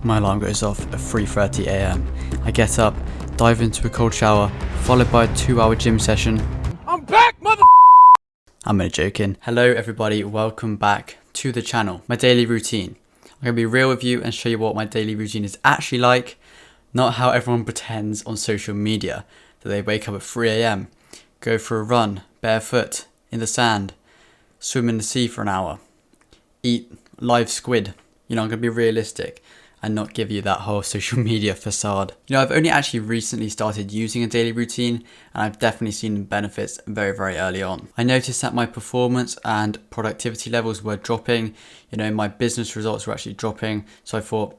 My alarm goes off at 3:30 a.m. I get up, dive into a cold shower, followed by a 2-hour gym session. I'm back, mother. I'm only joking. Hello everybody, welcome back to the channel. My daily routine. I'm going to be real with you and show you what my daily routine is actually like, not how everyone pretends on social media that they wake up at 3 a.m, go for a run, barefoot, in the sand, swim in the sea for an hour, eat live squid. I'm going to be realistic and not give you that whole social media facade. I've only actually recently started using a daily routine, and I've definitely seen the benefits very, very early on. I noticed that my performance and productivity levels were dropping. My business results were actually dropping. So I thought,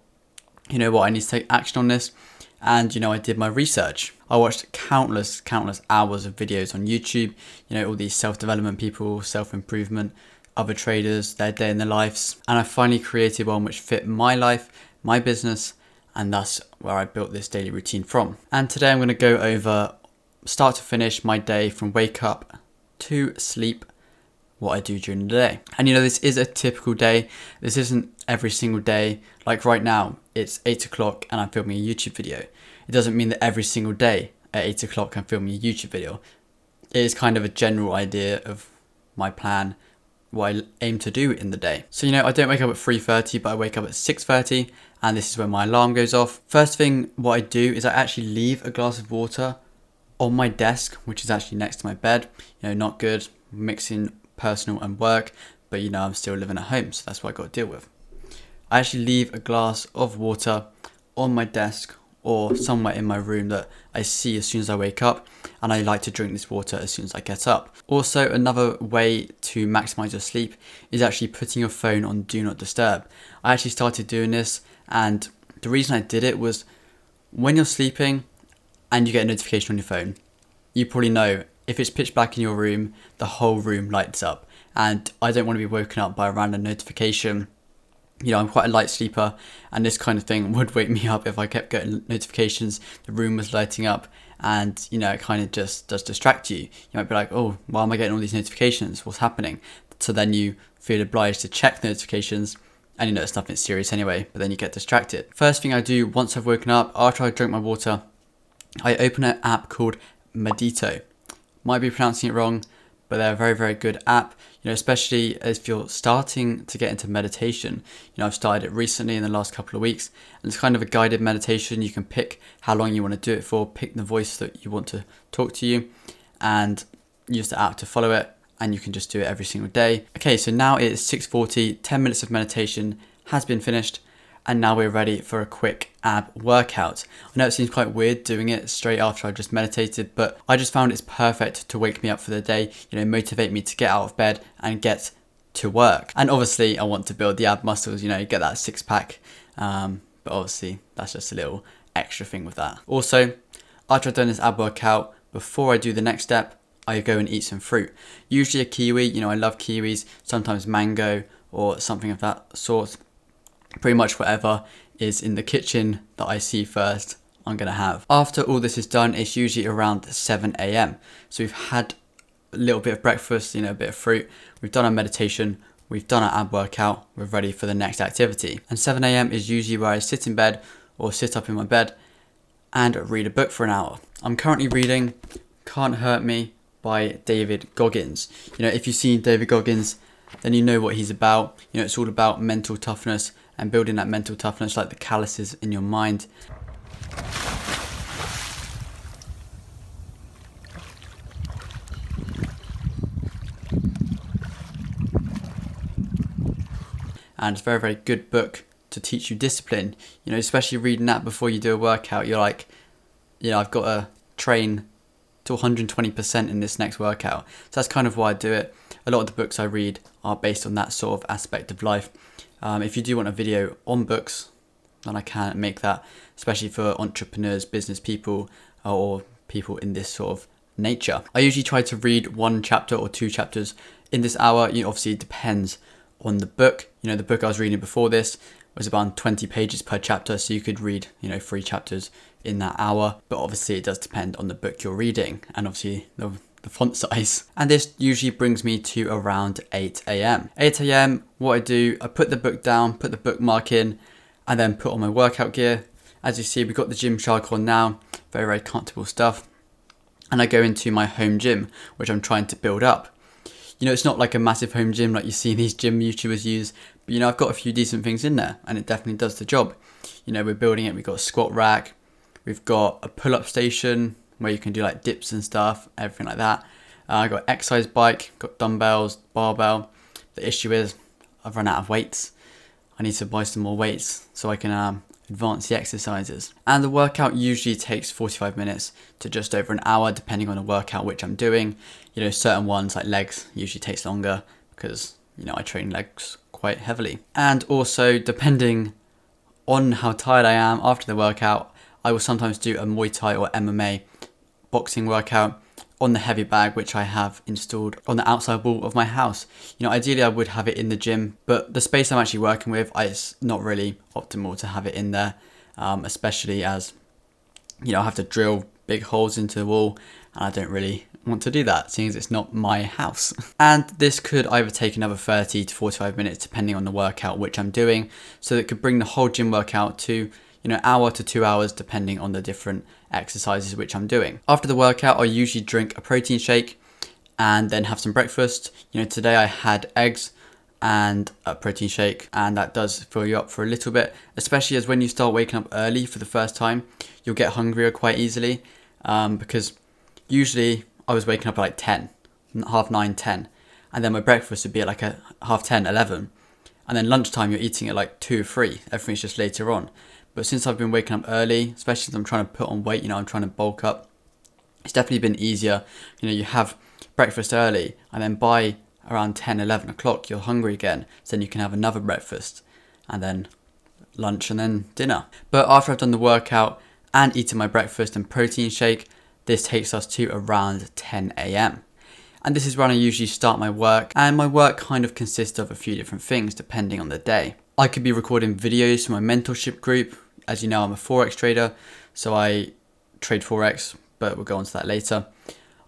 I need to take action on this. And, I did my research. I watched countless hours of videos on YouTube, all these self-development people, self-improvement, other traders, their day in their lives. And I finally created one which fit my life, my business, and that's where I built this daily routine from. And today I'm going to go over start to finish my day from wake up to sleep, what I do during the day. And this is a typical day. This isn't every single day. Like right now, it's 8 o'clock and I'm filming a YouTube video. It doesn't mean that every single day at 8 o'clock I'm filming a YouTube video. It is kind of a general idea of my plan, what I aim to do in the day. So I don't wake up at 3:30, but I wake up at 6:30, and this is when my alarm goes off. First thing what I do is I actually leave a glass of water on my desk, which is actually next to my bed. Not good mixing personal and work, but I'm still living at home, so that's what I got to deal with. I actually leave a glass of water on my desk or somewhere in my room that I see as soon as I wake up, and I like to drink this water as soon as I get up. Also, another way to maximize your sleep is actually putting your phone on do not disturb. I actually started doing this, and the reason I did it was when you're sleeping and you get a notification on your phone, you probably know if it's pitch black in your room, the whole room lights up, and I don't want to be woken up by a random notification. I'm quite a light sleeper, and this kind of thing would wake me up if I kept getting notifications, the room was lighting up, and it kind of just does distract you. You might be like, oh, why am I getting all these notifications? What's happening? So then you feel obliged to check the notifications, and it's nothing serious anyway, but then you get distracted. First thing I do once I've woken up, after I drink my water, I open an app called Medito. Might be pronouncing it wrong, but they're a very, very good app, especially if you're starting to get into meditation. I've started it recently in the last couple of weeks, and it's kind of a guided meditation. You can pick how long you want to do it for, pick the voice that you want to talk to you, and use the app to follow it, and you can just do it every single day. Okay, so now it's 6:40, 10 minutes of meditation has been finished, and now we're ready for a quick ab workout. I know it seems quite weird doing it straight after I just meditated, but I just found it's perfect to wake me up for the day, motivate me to get out of bed and get to work. And obviously I want to build the ab muscles, get that six pack. But obviously that's just a little extra thing with that. Also, after I've done this ab workout, before I do the next step, I go and eat some fruit. Usually a kiwi, I love kiwis, sometimes mango or something of that sort. Pretty much whatever is in the kitchen that I see first, I'm going to have. After all this is done, it's usually around 7 a.m. So we've had a little bit of breakfast, a bit of fruit. We've done our meditation. We've done our ab workout. We're ready for the next activity. And 7 a.m. is usually where I sit in bed or sit up in my bed and read a book for an hour. I'm currently reading Can't Hurt Me by David Goggins. If you've seen David Goggins, then you know what he's about. It's all about mental toughness and building that mental toughness, like the calluses in your mind. And it's a very, very good book to teach you discipline. Especially reading that before you do a workout, you're like, I've got to train to 120% in this next workout. So that's kind of why I do it. A lot of the books I read are based on that sort of aspect of life. If you do want a video on books, then I can make that, especially for entrepreneurs, business people, or people in this sort of nature. I usually try to read 1 chapter or 2 chapters in this hour. Obviously it depends on the book. The book I was reading before this was about 20 pages per chapter, so you could read 3 chapters in that hour. But obviously it does depend on the book you're reading, and obviously the font size. And this usually brings me to around 8 a.m. 8 a.m, what I do, I put the book down, put the bookmark in, and then put on my workout gear. As you see, we've got the Gymshark on now, very, very comfortable stuff. And I go into my home gym, which I'm trying to build up. It's not like a massive home gym like you see these gym YouTubers use, but I've got a few decent things in there, and it definitely does the job. We're building it. We've got a squat rack, we've got a pull-up station where you can do like dips and stuff, everything like that. I've got exercise bike, got dumbbells, barbell. The issue is I've run out of weights. I need to buy some more weights so I can advance the exercises. And the workout usually takes 45 minutes to just over an hour, depending on the workout which I'm doing. Certain ones like legs usually takes longer because, I train legs quite heavily. And also, depending on how tired I am after the workout, I will sometimes do a Muay Thai or MMA boxing workout on the heavy bag, which I have installed on the outside wall of my house. Ideally I would have it in the gym, but the space I'm actually working with, it's not really optimal to have it in there, especially as, I have to drill big holes into the wall, and I don't really want to do that, seeing as it's not my house. And this could either take another 30 to 45 minutes, depending on the workout which I'm doing. So it could bring the whole gym workout to, hour to 2 hours, depending on the different exercises which I'm doing. After the workout, I usually drink a protein shake and then have some breakfast. Today I had eggs and a protein shake, and that does fill you up for a little bit, especially as when you start waking up early for the first time, you'll get hungrier quite easily, because usually I was waking up at like 10, half 9, 10, and then my breakfast would be at like a half 10, 11, and then lunchtime you're eating at like 2, 3, everything's just later on. But since I've been waking up early, especially as I'm trying to put on weight, I'm trying to bulk up, it's definitely been easier. You have breakfast early, and then by around 10, 11 o'clock, you're hungry again. So then you can have another breakfast, and then lunch, and then dinner. But after I've done the workout and eaten my breakfast and protein shake, this takes us to around 10 a.m. And this is when I usually start my work, and my work kind of consists of a few different things depending on the day. I could be recording videos for my mentorship group. As you know, I'm a Forex trader, so I trade Forex, but we'll go on to that later.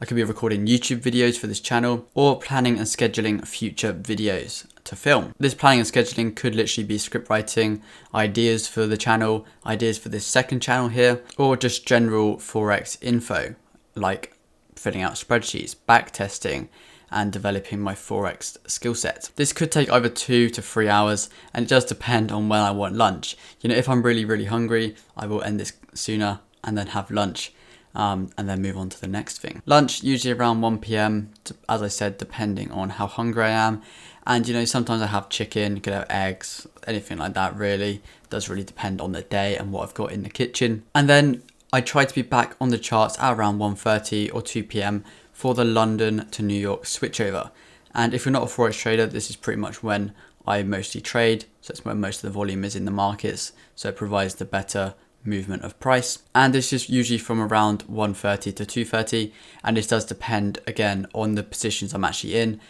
I could be recording YouTube videos for this channel, or planning and scheduling future videos to film. This planning and scheduling could literally be script writing, ideas for the channel, ideas for this second channel here, or just general Forex info, like filling out spreadsheets, back testing, and developing my Forex skill set. This could take either 2 to 3 hours, and it does depend on when I want lunch. If I'm really, really hungry, I will end this sooner and then have lunch, and then move on to the next thing. Lunch, usually around 1 p.m, as I said, depending on how hungry I am. And sometimes I have chicken, could have eggs, anything like that really. It does really depend on the day and what I've got in the kitchen. And then I try to be back on the charts at around 1:30 or 2 p.m. for the London to New York switchover. And if you're not a Forex trader, this is pretty much when I mostly trade. So it's when most of the volume is in the markets. So it provides the better movement of price. And this is usually from around 1:30 to 2:30. And this does depend again on the positions I'm actually in.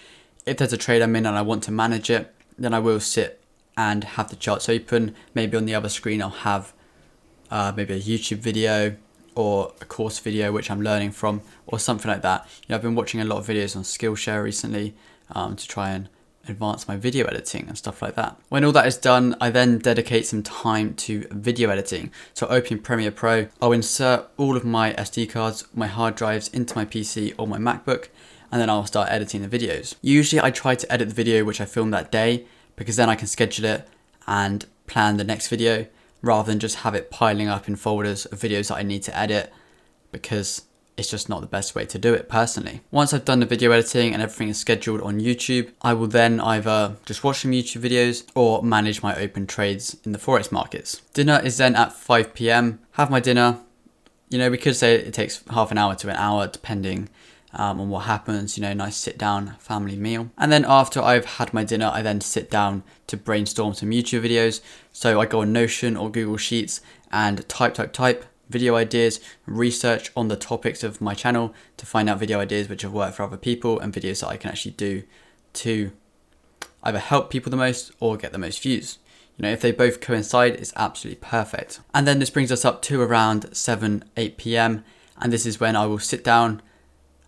If there's a trade I'm in and I want to manage it, then I will sit and have the charts open. Maybe on the other screen, I'll have maybe a YouTube video or a course video which I'm learning from, or something like that. I've been watching a lot of videos on Skillshare recently to try and advance my video editing and stuff like that. When all that is done, I then dedicate some time to video editing. So opening Premiere Pro, I'll insert all of my SD cards, my hard drives into my PC or my MacBook, and then I'll start editing the videos. Usually I try to edit the video which I filmed that day, because then I can schedule it and plan the next video, rather than just have it piling up in folders of videos that I need to edit, because it's just not the best way to do it personally. Once I've done the video editing and everything is scheduled on YouTube, I will then either just watch some YouTube videos or manage my open trades in the Forex markets. Dinner is then at 5 p.m. Have my dinner. We could say it takes half an hour to an hour, depending on what happens, nice sit down family meal. And then after I've had my dinner, I then sit down to brainstorm some YouTube videos. So I go on Notion or Google Sheets and type video ideas, research on the topics of my channel to find out video ideas which have worked for other people, and videos that I can actually do to either help people the most or get the most views. If they both coincide, it's absolutely perfect. And then this brings us up to around 7, 8 p.m. And this is when I will sit down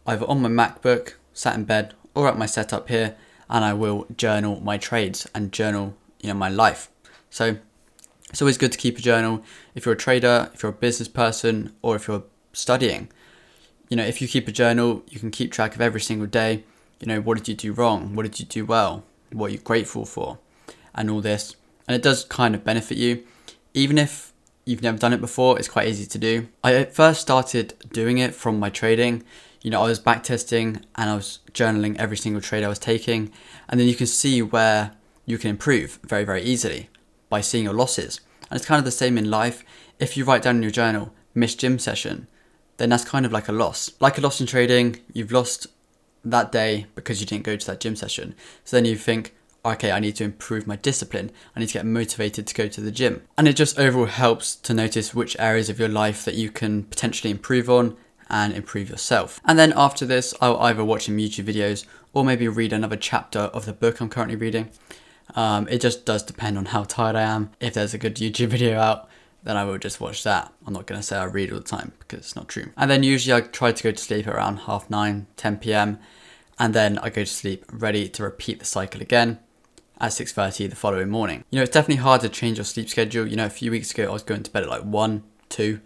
either on my MacBook, sat in bed, or at my setup here, and I will journal my trades and journal, my life. So It's always good to keep a journal if you're a trader, if you're a business person, or if you're studying. If you keep a journal, you can keep track of every single day. What did you do wrong? What did you do well? What are you grateful for? And all this. And it does kind of benefit you. Even if you've never done it before, it's quite easy to do. I first started doing it from my trading. I was backtesting and I was journaling every single trade I was taking. And then you can see where you can improve very, very easily by seeing your losses. And it's kind of the same in life. If you write down in your journal, missed gym session, then that's kind of like a loss. Like a loss in trading, you've lost that day because you didn't go to that gym session. So then you think, okay, I need to improve my discipline. I need to get motivated to go to the gym. And it just overall helps to notice which areas of your life that you can potentially improve on and improve yourself. And then after this, I'll either watch some YouTube videos or maybe read another chapter of the book I'm currently reading. It just does depend on how tired I am. If there's a good YouTube video out, then I will just watch that. I'm not going to say I read all the time because it's not true. And then usually I try to go to sleep at around 9:30, 10 p.m. And then I go to sleep ready to repeat the cycle again at 6:30 the following morning. It's definitely hard to change your sleep schedule. A few weeks ago I was going to bed at like 1, 2,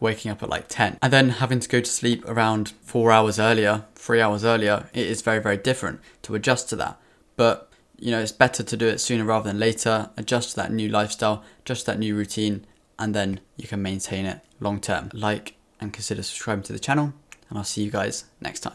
waking up at like 10. And then having to go to sleep around 4 hours earlier, 3 hours earlier, it is very, very different to adjust to that. But it's better to do it sooner rather than later, adjust to that new lifestyle, adjust to that new routine, and then you can maintain it long term. Like and consider subscribing to the channel, and I'll see you guys next time.